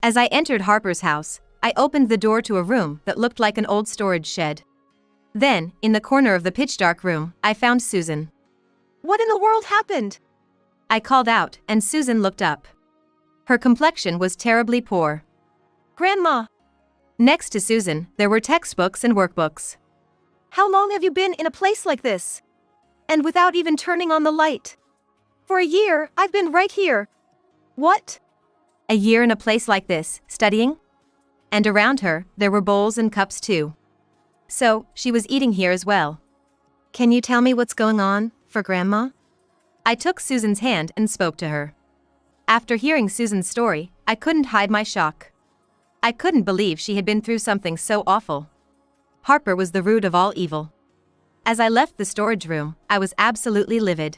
As I entered Harper's house, I opened the door to a room that looked like an old storage shed. Then, in the corner of the pitch-dark room, I found Susan. What in the world happened? I called out, and Susan looked up. Her complexion was terribly poor. Grandma! Next to Susan, there were textbooks and workbooks. How long have you been in a place like this? And without even turning on the light? For a year, I've been right here. What? A year in a place like this, studying? And around her, there were bowls and cups too. So, she was eating here as well. Can you tell me what's going on, for Grandma? I took Susan's hand and spoke to her. After hearing Susan's story, I couldn't hide my shock. I couldn't believe she had been through something so awful. Harper was the root of all evil. As I left the storage room, I was absolutely livid.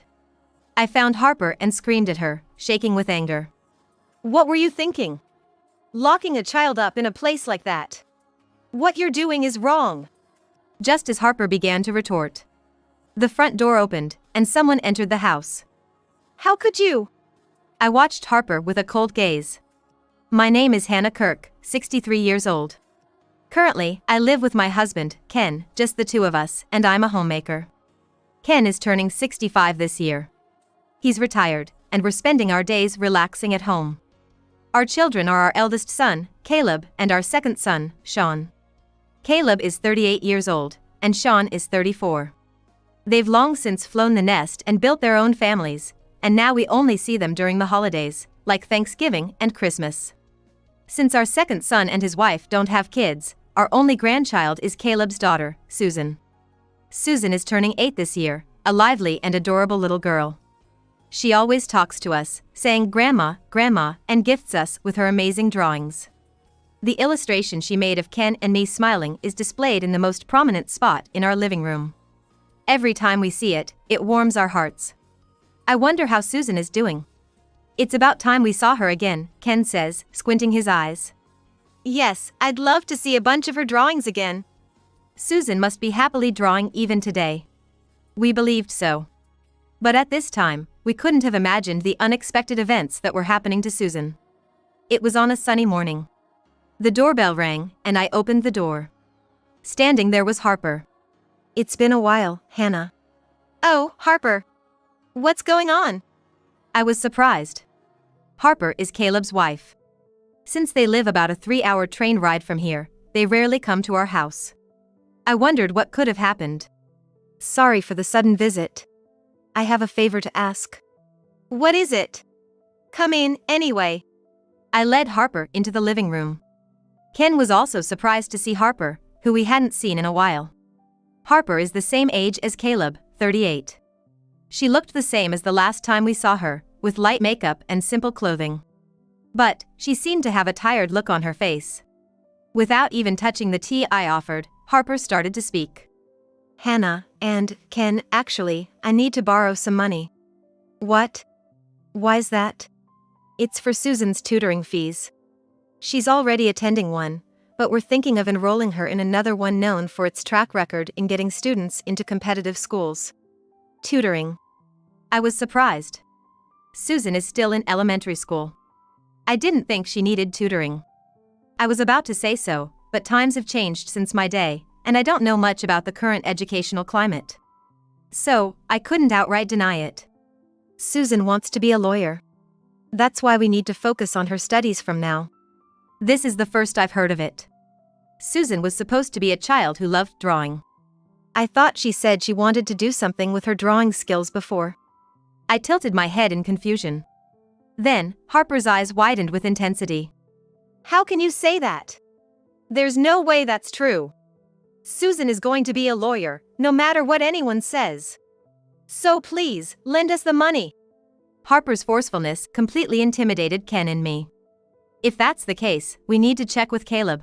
I found Harper and screamed at her, shaking with anger. What were you thinking? Locking a child up in a place like that? What you're doing is wrong. Just as Harper began to retort, the front door opened, and someone entered the house. How could you? I watched Harper with a cold gaze. My name is Hannah Kirk, 63 years old. Currently, I live with my husband, Ken, just the two of us, and I'm a homemaker. Ken is turning 65 this year. He's retired, and we're spending our days relaxing at home. Our children are our eldest son, Caleb, and our second son, Sean. Caleb is 38 years old, and Sean is 34. They've long since flown the nest and built their own families, and now we only see them during the holidays, like Thanksgiving and Christmas. Since our second son and his wife don't have kids, our only grandchild is Caleb's daughter, Susan. Susan is turning 8 this year, a lively and adorable little girl. She always talks to us, saying "Grandma, Grandma," and gifts us with her amazing drawings. The illustration she made of Ken and me smiling is displayed in the most prominent spot in our living room. Every time we see it, it warms our hearts. I wonder how Susan is doing. It's about time we saw her again, Ken says, squinting his eyes. Yes, I'd love to see a bunch of her drawings again. Susan must be happily drawing even today. We believed so. But at this time, we couldn't have imagined the unexpected events that were happening to Susan. It was on a sunny morning. The doorbell rang, and I opened the door. Standing there was Harper. It's been a while, Hannah. Oh, Harper. What's going on? I was surprised. Harper is Caleb's wife. Since they live about a 3-hour train ride from here, they rarely come to our house. I wondered what could have happened. Sorry for the sudden visit. I have a favor to ask. What is it? Come in, anyway. I led Harper into the living room. Ken was also surprised to see Harper, who we hadn't seen in a while. Harper is the same age as Caleb, 38. She looked the same as the last time we saw her, with light makeup and simple clothing. But, she seemed to have a tired look on her face. Without even touching the tea I offered, Harper started to speak. Hannah, and, Ken, actually, I need to borrow some money. What? Why's that? It's for Susan's tutoring fees. She's already attending one, but we're thinking of enrolling her in another one known for its track record in getting students into competitive schools. Tutoring. I was surprised. Susan is still in elementary school. I didn't think she needed tutoring. I was about to say so, but times have changed since my day, and I don't know much about the current educational climate. So, I couldn't outright deny it. Susan wants to be a lawyer. That's why we need to focus on her studies from now. This is the first I've heard of it. Susan was supposed to be a child who loved drawing. I thought she said she wanted to do something with her drawing skills before. I tilted my head in confusion. Then, Harper's eyes widened with intensity. How can you say that? There's no way that's true. Susan is going to be a lawyer, no matter what anyone says. So please, lend us the money. Harper's forcefulness completely intimidated Ken and me. If that's the case, we need to check with Caleb.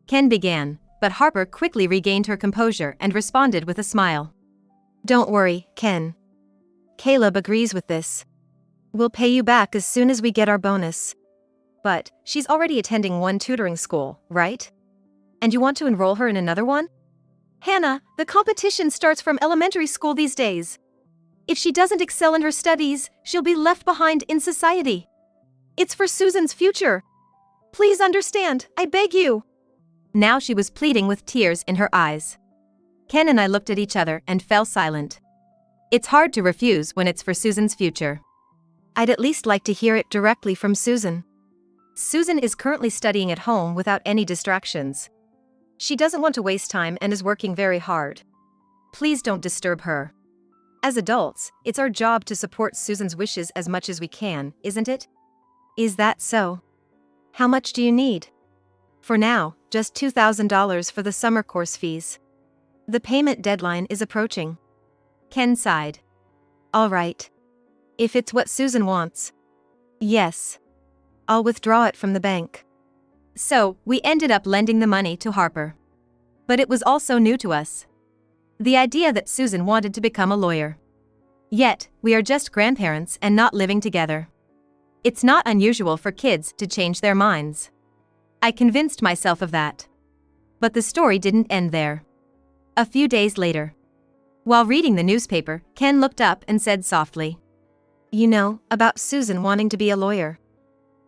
Ken began, but Harper quickly regained her composure and responded with a smile. Don't worry, Ken. Caleb agrees with this. We'll pay you back as soon as we get our bonus. But, she's already attending one tutoring school, right? And you want to enroll her in another one? Hannah, the competition starts from elementary school these days. If she doesn't excel in her studies, she'll be left behind in society. It's for Susan's future. Please understand, I beg you. Now she was pleading with tears in her eyes. Ken and I looked at each other and fell silent. It's hard to refuse when it's for Susan's future. I'd at least like to hear it directly from Susan. Susan is currently studying at home without any distractions. She doesn't want to waste time and is working very hard. Please don't disturb her. As adults, it's our job to support Susan's wishes as much as we can, isn't it? Is that so? How much do you need? For now, just $2,000 for the summer course fees. The payment deadline is approaching. Ken sighed. All right. If it's what Susan wants. Yes. I'll withdraw it from the bank. So, we ended up lending the money to Harper. But it was also new to us. The idea that Susan wanted to become a lawyer. Yet, we are just grandparents and not living together. It's not unusual for kids to change their minds. I convinced myself of that. But the story didn't end there. A few days later, while reading the newspaper, Ken looked up and said softly, You know, about Susan wanting to be a lawyer.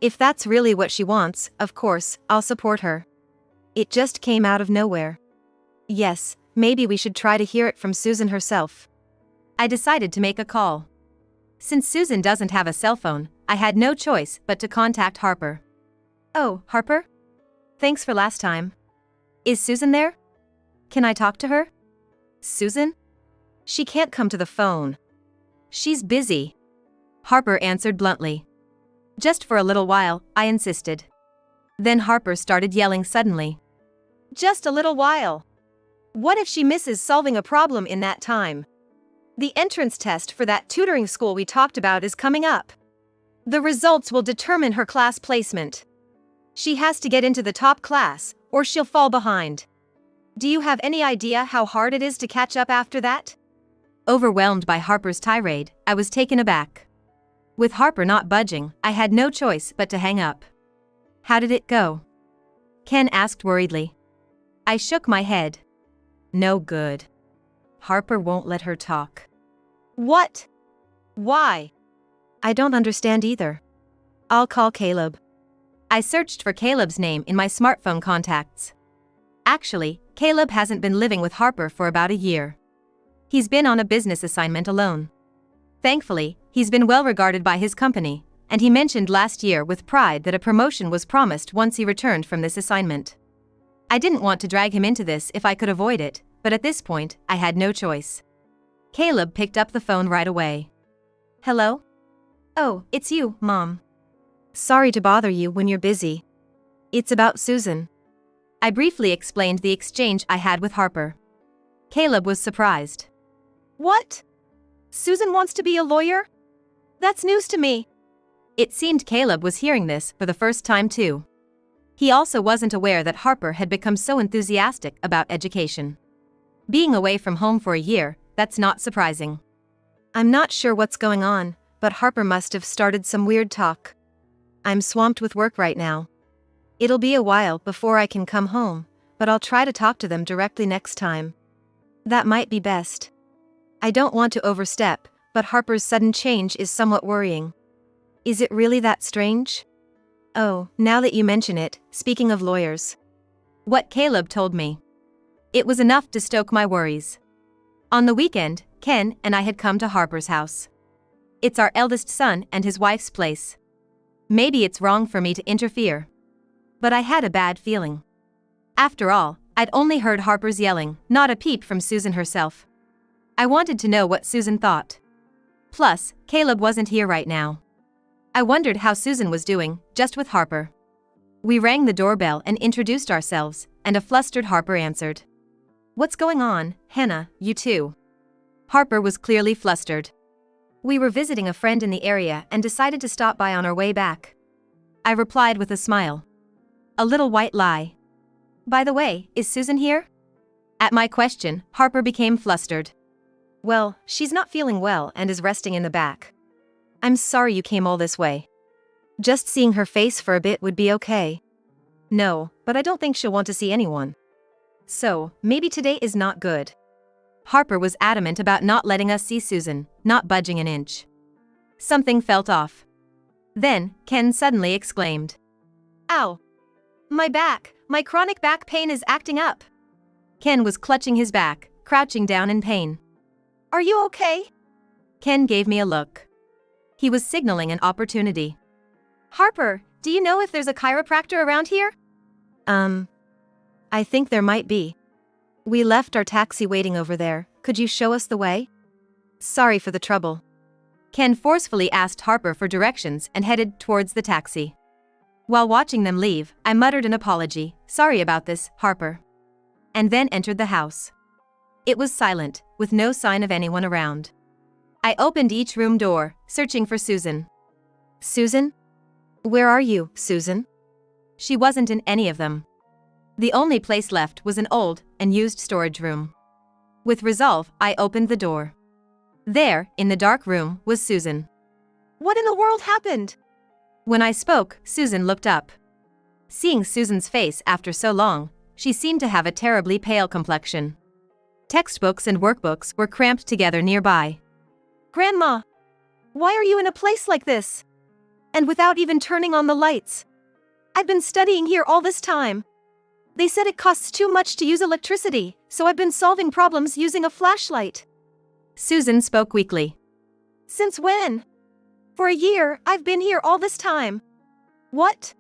If that's really what she wants, of course, I'll support her. It just came out of nowhere. Yes, maybe we should try to hear it from Susan herself. I decided to make a call. Since Susan doesn't have a cell phone, I had no choice but to contact Harper. Oh, Harper? Thanks for last time. Is Susan there? Can I talk to her? Susan? She can't come to the phone. She's busy. Harper answered bluntly. Just for a little while, I insisted. Then Harper started yelling suddenly. Just a little while. What if she misses solving a problem in that time? The entrance test for that tutoring school we talked about is coming up. The results will determine her class placement. She has to get into the top class, or she'll fall behind. Do you have any idea how hard it is to catch up after that? Overwhelmed by Harper's tirade, I was taken aback. With Harper not budging, I had no choice but to hang up. How did it go? Ken asked worriedly. I shook my head. No good. Harper won't let her talk. What? Why? I don't understand either. I'll call Caleb. I searched for Caleb's name in my smartphone contacts. Actually, Caleb hasn't been living with Harper for about a year. He's been on a business assignment alone. Thankfully, he's been well regarded by his company, and he mentioned last year with pride that a promotion was promised once he returned from this assignment. I didn't want to drag him into this if I could avoid it, but at this point, I had no choice. Caleb picked up the phone right away. Hello? Oh, it's you, Mom. Sorry to bother you when you're busy. It's about Susan. I briefly explained the exchange I had with Harper. Caleb was surprised. What? Susan wants to be a lawyer? That's news to me. It seemed Caleb was hearing this for the first time too. He also wasn't aware that Harper had become so enthusiastic about education. Being away from home for a year, that's not surprising. I'm not sure what's going on, but Harper must have started some weird talk. I'm swamped with work right now. It'll be a while before I can come home, but I'll try to talk to them directly next time. That might be best. I don't want to overstep, but Harper's sudden change is somewhat worrying. Is it really that strange? Oh, now that you mention it, speaking of lawyers. What Caleb told me. It was enough to stoke my worries. On the weekend, Ken and I had come to Harper's house. It's our eldest son and his wife's place. Maybe it's wrong for me to interfere. But I had a bad feeling. After all, I'd only heard Harper's yelling, not a peep from Susan herself. I wanted to know what Susan thought. Plus, Caleb wasn't here right now. I wondered how Susan was doing, just with Harper. We rang the doorbell and introduced ourselves, and a flustered Harper answered. What's going on, Hannah, you too? Harper was clearly flustered. We were visiting a friend in the area and decided to stop by on our way back. I replied with a smile. A little white lie. By the way, is Susan here? At my question, Harper became flustered. Well, she's not feeling well and is resting in the back. I'm sorry you came all this way. Just seeing her face for a bit would be okay. No, but I don't think she'll want to see anyone. So, maybe today is not good. Harper was adamant about not letting us see Susan, not budging an inch. Something felt off. Then, Ken suddenly exclaimed. Ow! My chronic back pain is acting up. Ken was clutching his back, crouching down in pain. Are you okay? Ken gave me a look. He was signaling an opportunity. Harper, do you know if there's a chiropractor around here? I think there might be. We left our taxi waiting over there. Could you show us the way? Sorry for the trouble. Ken forcefully asked Harper for directions and headed towards the taxi. While watching them leave, I muttered an apology. Sorry about this, Harper. And then entered the house. It was silent, with no sign of anyone around. I opened each room door, searching for Susan. Susan? Where are you, Susan? She wasn't in any of them. The only place left was an old and used storage room. With resolve, I opened the door. There, in the dark room, was Susan. What in the world happened? When I spoke, Susan looked up. Seeing Susan's face after so long, she seemed to have a terribly pale complexion. Textbooks and workbooks were cramped together nearby. Grandma! Why are you in a place like this? And without even turning on the lights? I've been studying here all this time. They said it costs too much to use electricity, so I've been solving problems using a flashlight. Susan spoke weakly. Since when? For a year, I've been here all this time. What?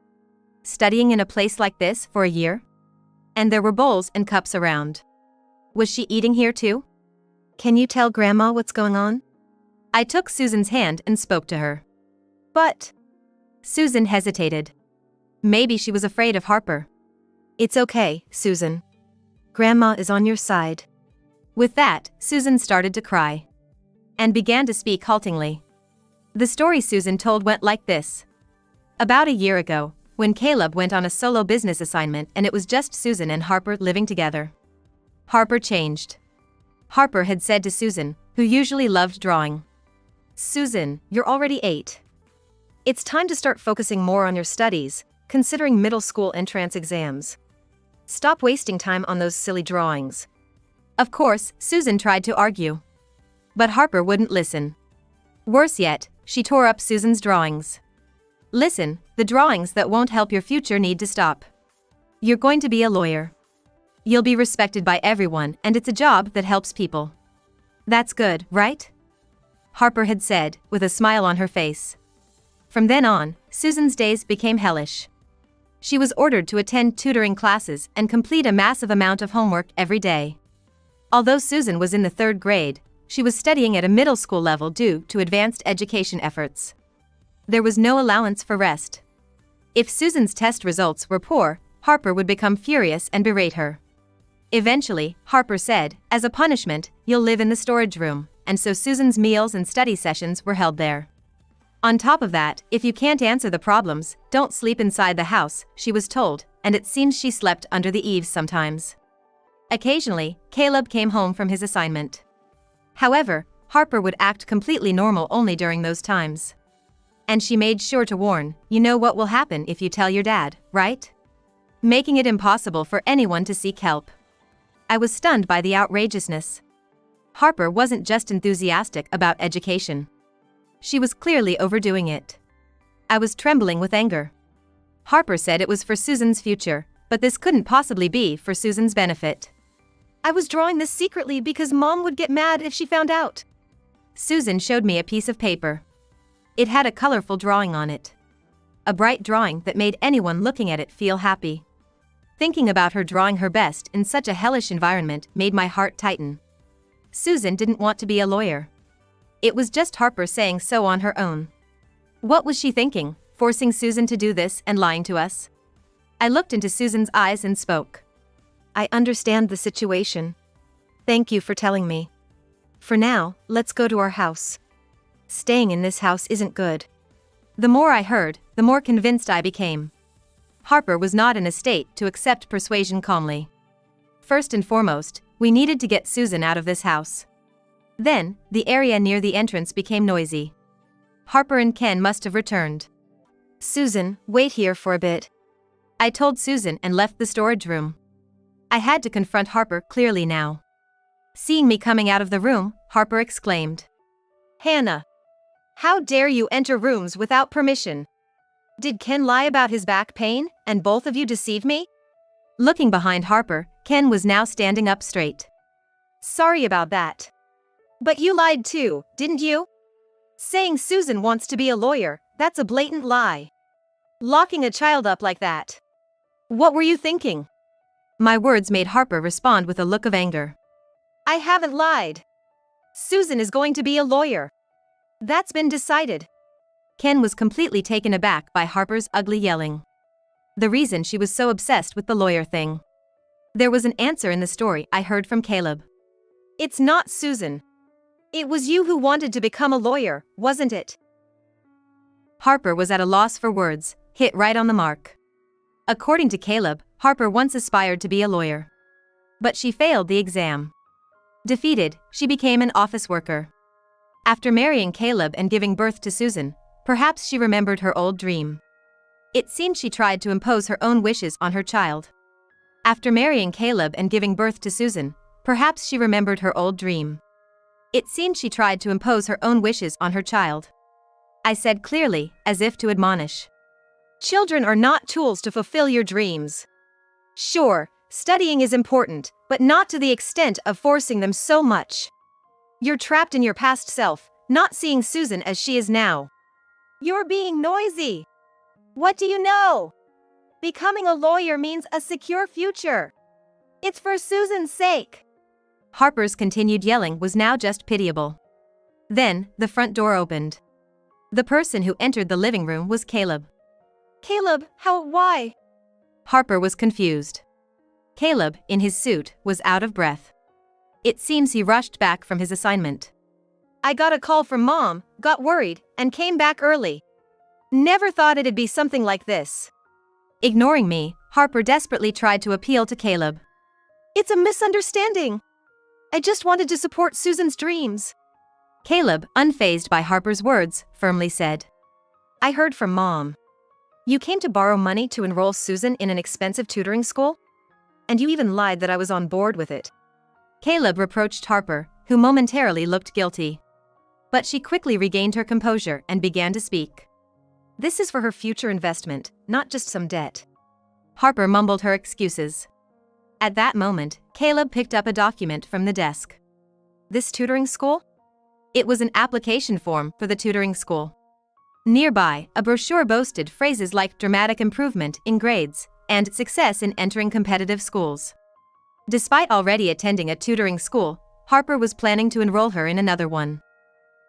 Studying in a place like this for a year? And there were bowls and cups around. Was she eating here too? Can you tell Grandma what's going on? I took Susan's hand and spoke to her. But... Susan hesitated. Maybe she was afraid of Harper. It's okay, Susan. Grandma is on your side. With that, Susan started to cry. And began to speak haltingly. The story Susan told went like this. About a year ago, when Caleb went on a solo business assignment and it was just Susan and Harper living together. Harper changed. Harper had said to Susan, who usually loved drawing. Susan, you're already 8. It's time to start focusing more on your studies, considering middle school entrance exams. Stop wasting time on those silly drawings. Of course, Susan tried to argue. But Harper wouldn't listen. Worse yet, she tore up Susan's drawings. Listen, the drawings that won't help your future need to stop. You're going to be a lawyer. You'll be respected by everyone, and it's a job that helps people. That's good, right? Harper had said, with a smile on her face. From then on, Susan's days became hellish. She was ordered to attend tutoring classes and complete a massive amount of homework every day. Although Susan was in the 3rd grade, she was studying at a middle school level due to advanced education efforts. There was no allowance for rest. If Susan's test results were poor, Harper would become furious and berate her. Eventually, Harper said, as a punishment, you'll live in the storage room, and so Susan's meals and study sessions were held there. On top of that, if you can't answer the problems, don't sleep inside the house, she was told, and it seems she slept under the eaves sometimes. Occasionally, Caleb came home from his assignment. However, Harper would act completely normal only during those times. And she made sure to warn, you know what will happen if you tell your dad, right? Making it impossible for anyone to seek help. I was stunned by the outrageousness. Harper wasn't just enthusiastic about education. She was clearly overdoing it. I was trembling with anger. Harper said it was for Susan's future, but this couldn't possibly be for Susan's benefit. I was drawing this secretly because Mom would get mad if she found out. Susan showed me a piece of paper. It had a colorful drawing on it. A bright drawing that made anyone looking at it feel happy. Thinking about her drawing her best in such a hellish environment made my heart tighten. Susan didn't want to be a lawyer. It was just Harper saying so on her own. What was she thinking, forcing Susan to do this and lying to us? I looked into Susan's eyes and spoke. I understand the situation. Thank you for telling me. For now, let's go to our house. Staying in this house isn't good. The more I heard, the more convinced I became. Harper was not in a state to accept persuasion calmly. First and foremost, we needed to get Susan out of this house. Then, the area near the entrance became noisy. Harper and Ken must have returned. Susan, wait here for a bit. I told Susan and left the storage room. I had to confront Harper clearly now. Seeing me coming out of the room, Harper exclaimed. Hannah! How dare you enter rooms without permission? Did Ken lie about his back pain, and both of you deceive me? Looking behind Harper, Ken was now standing up straight. Sorry about that. But you lied too, didn't you? Saying Susan wants to be a lawyer, that's a blatant lie. Locking a child up like that. What were you thinking? My words made Harper respond with a look of anger. I haven't lied. Susan is going to be a lawyer. That's been decided. Ken was completely taken aback by Harper's ugly yelling. The reason she was so obsessed with the lawyer thing. There was an answer in the story I heard from Caleb. It's not Susan. It was you who wanted to become a lawyer, wasn't it? Harper was at a loss for words, hit right on the mark. According to Caleb, Harper once aspired to be a lawyer. But she failed the exam. Defeated, she became an office worker. After marrying Caleb and giving birth to Susan, perhaps she remembered her old dream. It seemed she tried to impose her own wishes on her child. After marrying Caleb and giving birth to Susan, perhaps she remembered her old dream. It seemed she tried to impose her own wishes on her child. I said clearly, as if to admonish. Children are not tools to fulfill your dreams. Sure, studying is important, but not to the extent of forcing them so much. You're trapped in your past self, not seeing Susan as she is now. You're being noisy. What do you know? Becoming a lawyer means a secure future. It's for Susan's sake. Harper's continued yelling was now just pitiable. Then, the front door opened. The person who entered the living room was Caleb. Caleb, why? Harper was confused. Caleb, in his suit, was out of breath. It seems he rushed back from his assignment. I got a call from Mom, got worried, and came back early. Never thought it'd be something like this. Ignoring me, Harper desperately tried to appeal to Caleb. It's a misunderstanding. I just wanted to support Susan's dreams. Caleb, unfazed by Harper's words, firmly said. I heard from Mom. You came to borrow money to enroll Susan in an expensive tutoring school? And you even lied that I was on board with it. Caleb reproached Harper, who momentarily looked guilty. But she quickly regained her composure and began to speak. This is for her future investment, not just some debt. Harper mumbled her excuses. At that moment, Caleb picked up a document from the desk. This tutoring school? It was an application form for the tutoring school. Nearby, a brochure boasted phrases like dramatic improvement in grades and success in entering competitive schools. Despite already attending a tutoring school, Harper was planning to enroll her in another one.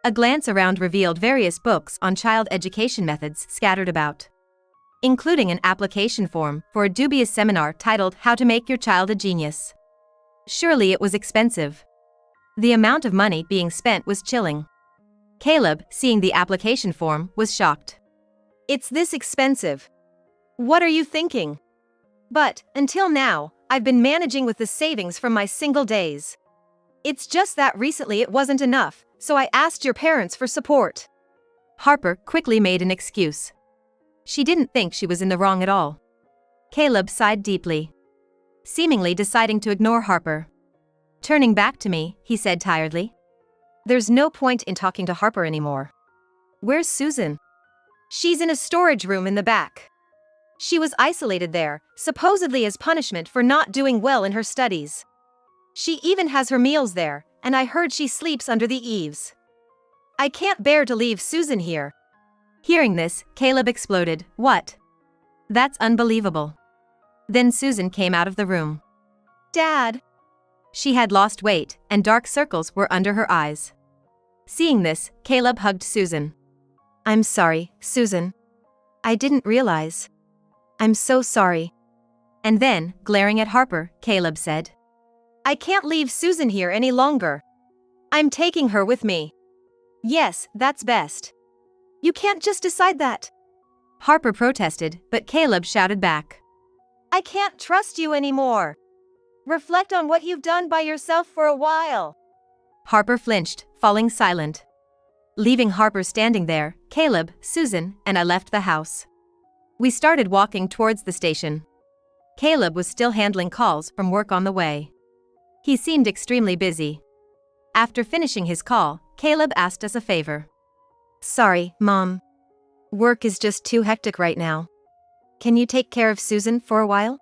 A glance around revealed various books on child education methods scattered about, including an application form for a dubious seminar titled How to Make Your Child a Genius. Surely it was expensive. The amount of money being spent was chilling. Caleb, seeing the application form, was shocked. It's this expensive. What are you thinking? But, until now, I've been managing with the savings from my single days. It's just that recently it wasn't enough, so I asked your parents for support. Harper quickly made an excuse. She didn't think she was in the wrong at all. Caleb sighed deeply, seemingly deciding to ignore Harper. Turning back to me, he said tiredly. There's no point in talking to Harper anymore. Where's Susan? She's in a storage room in the back. She was isolated there, supposedly as punishment for not doing well in her studies. She even has her meals there, and I heard she sleeps under the eaves. I can't bear to leave Susan here. Hearing this, Caleb exploded. What? That's unbelievable. Then Susan came out of the room. Dad. She had lost weight, and dark circles were under her eyes. Seeing this, Caleb hugged Susan. I'm sorry, Susan. I didn't realize. I'm so sorry. And then, glaring at Harper, Caleb said, I can't leave Susan here any longer. I'm taking her with me. Yes, that's best. You can't just decide that. Harper protested, but Caleb shouted back. I can't trust you anymore. Reflect on what you've done by yourself for a while. Harper flinched, falling silent. Leaving Harper standing there, Caleb, Susan, and I left the house. We started walking towards the station. Caleb was still handling calls from work on the way. He seemed extremely busy. After finishing his call, Caleb asked us a favor. Sorry, Mom. Work is just too hectic right now. Can you take care of Susan for a while?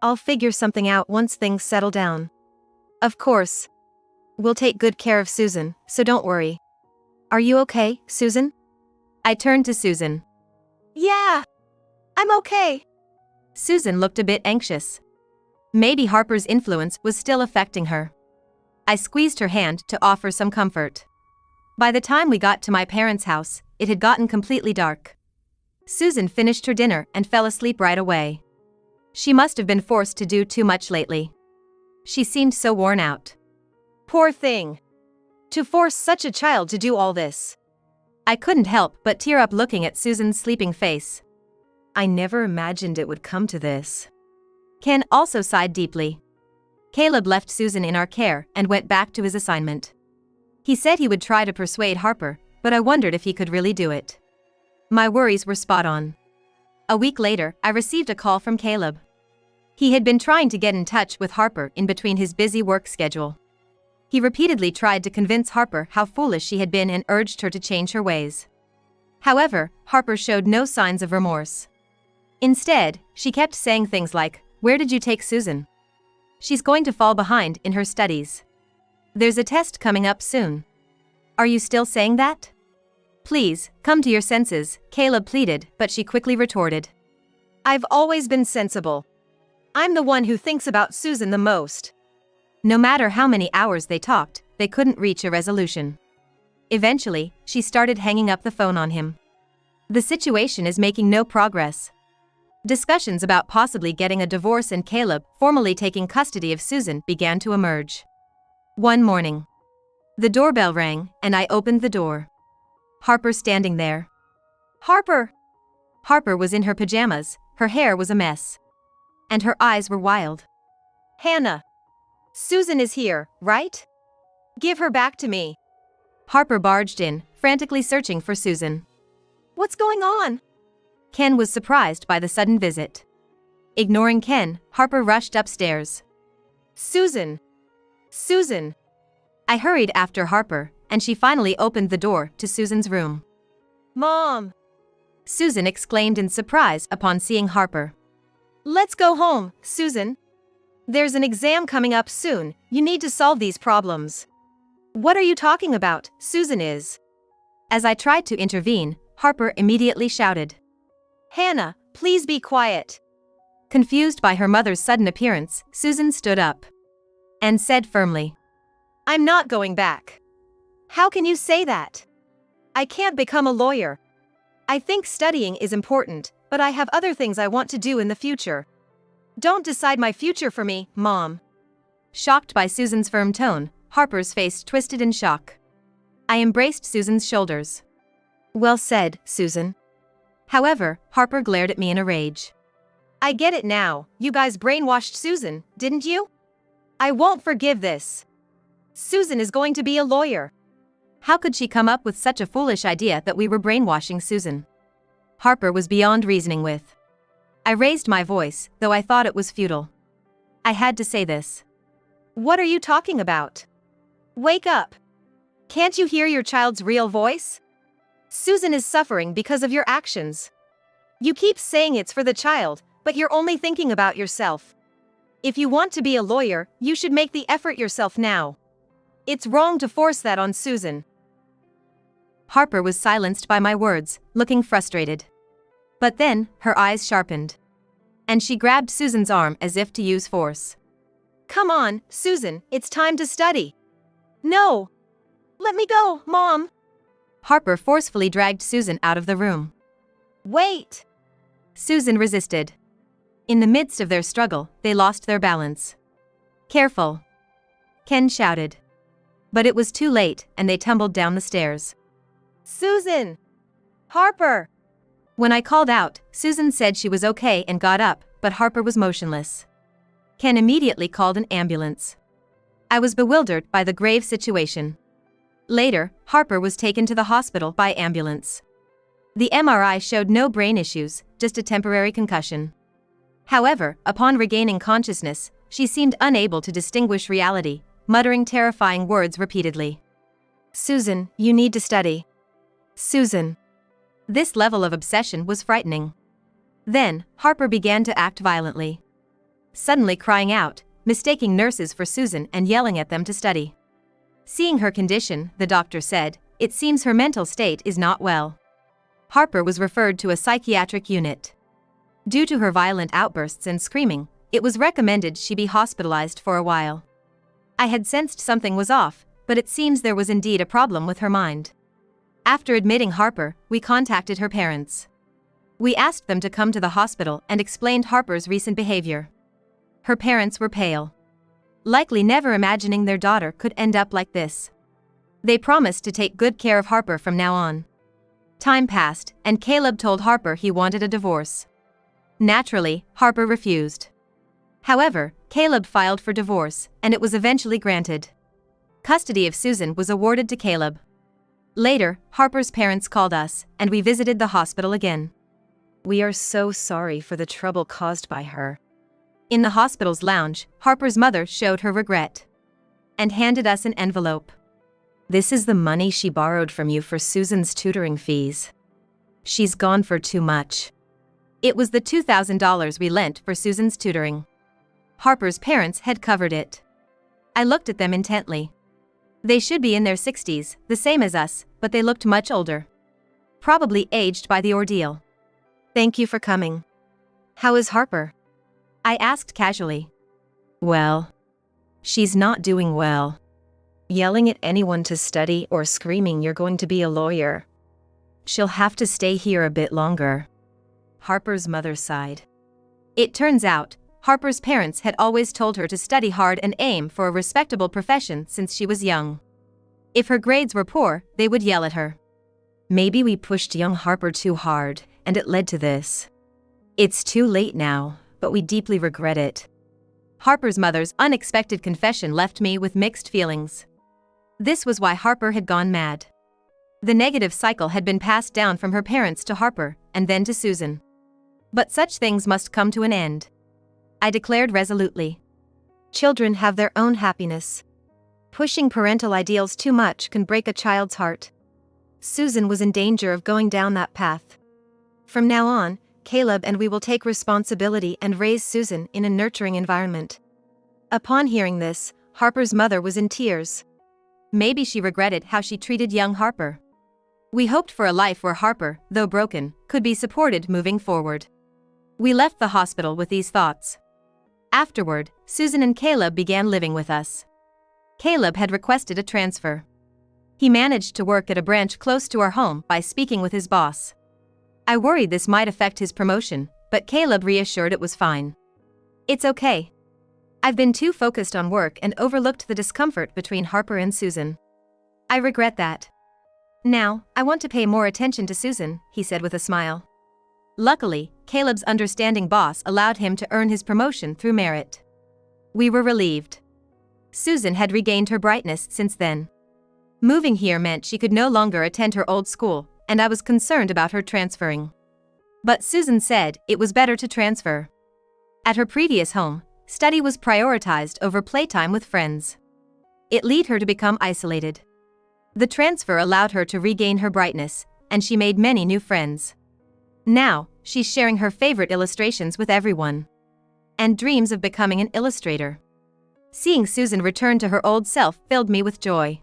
I'll figure something out once things settle down. Of course. We'll take good care of Susan, so don't worry. Are you okay, Susan? I turned to Susan. Yeah, I'm okay. Susan looked a bit anxious. Maybe Harper's influence was still affecting her. I squeezed her hand to offer some comfort. By the time we got to my parents' house, it had gotten completely dark. Susan finished her dinner and fell asleep right away. She must have been forced to do too much lately. She seemed so worn out. Poor thing. To force such a child to do all this. I couldn't help but tear up looking at Susan's sleeping face. I never imagined it would come to this. Ken also sighed deeply. Caleb left Susan in our care and went back to his assignment. He said he would try to persuade Harper, but I wondered if he could really do it. My worries were spot on. A week later, I received a call from Caleb. He had been trying to get in touch with Harper in between his busy work schedule. He repeatedly tried to convince Harper how foolish she had been and urged her to change her ways. However, Harper showed no signs of remorse. Instead, she kept saying things like, "Where did you take Susan? She's going to fall behind in her studies. There's a test coming up soon. Are you still saying that? Please, come to your senses," Caleb pleaded, but she quickly retorted. I've always been sensible. I'm the one who thinks about Susan the most. No matter how many hours they talked, they couldn't reach a resolution. Eventually, she started hanging up the phone on him. The situation is making no progress. Discussions about possibly getting a divorce and Caleb formally taking custody of Susan began to emerge. One morning, the doorbell rang, and I opened the door. Harper standing there. Harper! Harper was in her pajamas, her hair was a mess. And her eyes were wild. Hannah! Susan is here, right? Give her back to me. Harper barged in, frantically searching for Susan. What's going on? Ken was surprised by the sudden visit. Ignoring Ken, Harper rushed upstairs. Susan! Susan! I hurried after Harper, and she finally opened the door to Susan's room. Mom! Susan exclaimed in surprise upon seeing Harper. Let's go home, Susan. There's an exam coming up soon, you need to solve these problems. What are you talking about, Susan is? As I tried to intervene, Harper immediately shouted. Hannah, please be quiet. Confused by her mother's sudden appearance, Susan stood up. And said firmly. I'm not going back. How can you say that? I can't become a lawyer. I think studying is important, but I have other things I want to do in the future. Don't decide my future for me, Mom. Shocked by Susan's firm tone, Harper's face twisted in shock. I embraced Susan's shoulders. Well said, Susan. However, Harper glared at me in a rage. I get it now, you guys brainwashed Susan, didn't you? I won't forgive this. Susan is going to be a lawyer. How could she come up with such a foolish idea that we were brainwashing Susan? Harper was beyond reasoning with. I raised my voice, though I thought it was futile. I had to say this. What are you talking about? Wake up. Can't you hear your child's real voice? Susan is suffering because of your actions. You keep saying it's for the child, but you're only thinking about yourself. If you want to be a lawyer, you should make the effort yourself now. It's wrong to force that on Susan. Harper was silenced by my words, looking frustrated. But then, her eyes sharpened. And she grabbed Susan's arm as if to use force. Come on, Susan, it's time to study. No! Let me go, Mom! Harper forcefully dragged Susan out of the room. Wait! Susan resisted. In the midst of their struggle, they lost their balance. Careful! Ken shouted. But it was too late, and they tumbled down the stairs. Susan! Harper! When I called out, Susan said she was okay and got up, but Harper was motionless. Ken immediately called an ambulance. I was bewildered by the grave situation. Later, Harper was taken to the hospital by ambulance. The MRI showed no brain issues, just a temporary concussion. However, upon regaining consciousness, she seemed unable to distinguish reality, muttering terrifying words repeatedly. Susan, you need to study. Susan. This level of obsession was frightening. Then, Harper began to act violently. Suddenly crying out, mistaking nurses for Susan and yelling at them to study. Seeing her condition, the doctor said, "It seems her mental state is not well." Harper was referred to a psychiatric unit. Due to her violent outbursts and screaming, it was recommended she be hospitalized for a while. I had sensed something was off, but it seems there was indeed a problem with her mind. After admitting Harper, we contacted her parents. We asked them to come to the hospital and explained Harper's recent behavior. Her parents were pale, likely never imagining their daughter could end up like this. They promised to take good care of Harper from now on. Time passed, and Caleb told Harper he wanted a divorce. Naturally, Harper refused. However, Caleb filed for divorce, and it was eventually granted. Custody of Susan was awarded to Caleb. Later, Harper's parents called us, and we visited the hospital again. "We are so sorry for the trouble caused by her." In the hospital's lounge, Harper's mother showed her regret and handed us an envelope. "This is the money she borrowed from you for Susan's tutoring fees. She's gone for too much." It was the $2,000 we lent for Susan's tutoring. Harper's parents had covered it. I looked at them intently. They should be in their 60s, the same as us, but they looked much older. Probably aged by the ordeal. "Thank you for coming. How is Harper?" I asked casually. "Well, she's not doing well. Yelling at anyone to study or screaming you're going to be a lawyer. She'll have to stay here a bit longer." Harper's mother sighed. It turns out, Harper's parents had always told her to study hard and aim for a respectable profession since she was young. If her grades were poor, they would yell at her. "Maybe we pushed young Harper too hard, and it led to this. It's too late now, but we deeply regret it." Harper's mother's unexpected confession left me with mixed feelings. This was why Harper had gone mad. The negative cycle had been passed down from her parents to Harper, and then to Susan. But such things must come to an end. I declared resolutely. "Children have their own happiness. Pushing parental ideals too much can break a child's heart." Susan was in danger of going down that path. "From now on, Caleb and we will take responsibility and raise Susan in a nurturing environment." Upon hearing this, Harper's mother was in tears. Maybe she regretted how she treated young Harper. We hoped for a life where Harper, though broken, could be supported moving forward. We left the hospital with these thoughts. Afterward, Susan and Caleb began living with us. Caleb had requested a transfer. He managed to work at a branch close to our home by speaking with his boss. I worried this might affect his promotion, but Caleb reassured it was fine. "It's okay. I've been too focused on work and overlooked the discomfort between Harper and Susan. I regret that. Now, I want to pay more attention to Susan," he said with a smile. Luckily, Caleb's understanding boss allowed him to earn his promotion through merit. We were relieved. Susan had regained her brightness since then. Moving here meant she could no longer attend her old school, and I was concerned about her transferring. But Susan said it was better to transfer. At her previous home, study was prioritized over playtime with friends. It led her to become isolated. The transfer allowed her to regain her brightness, and she made many new friends. Now, she's sharing her favorite illustrations with everyone. And dreams of becoming an illustrator. Seeing Susan return to her old self filled me with joy.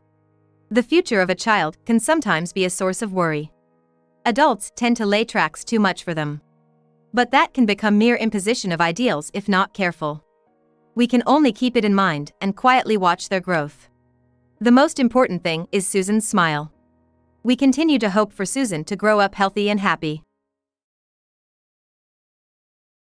The future of a child can sometimes be a source of worry. Adults tend to lay tracks too much for them. But that can become mere imposition of ideals if not careful. We can only keep it in mind and quietly watch their growth. The most important thing is Susan's smile. We continue to hope for Susan to grow up healthy and happy.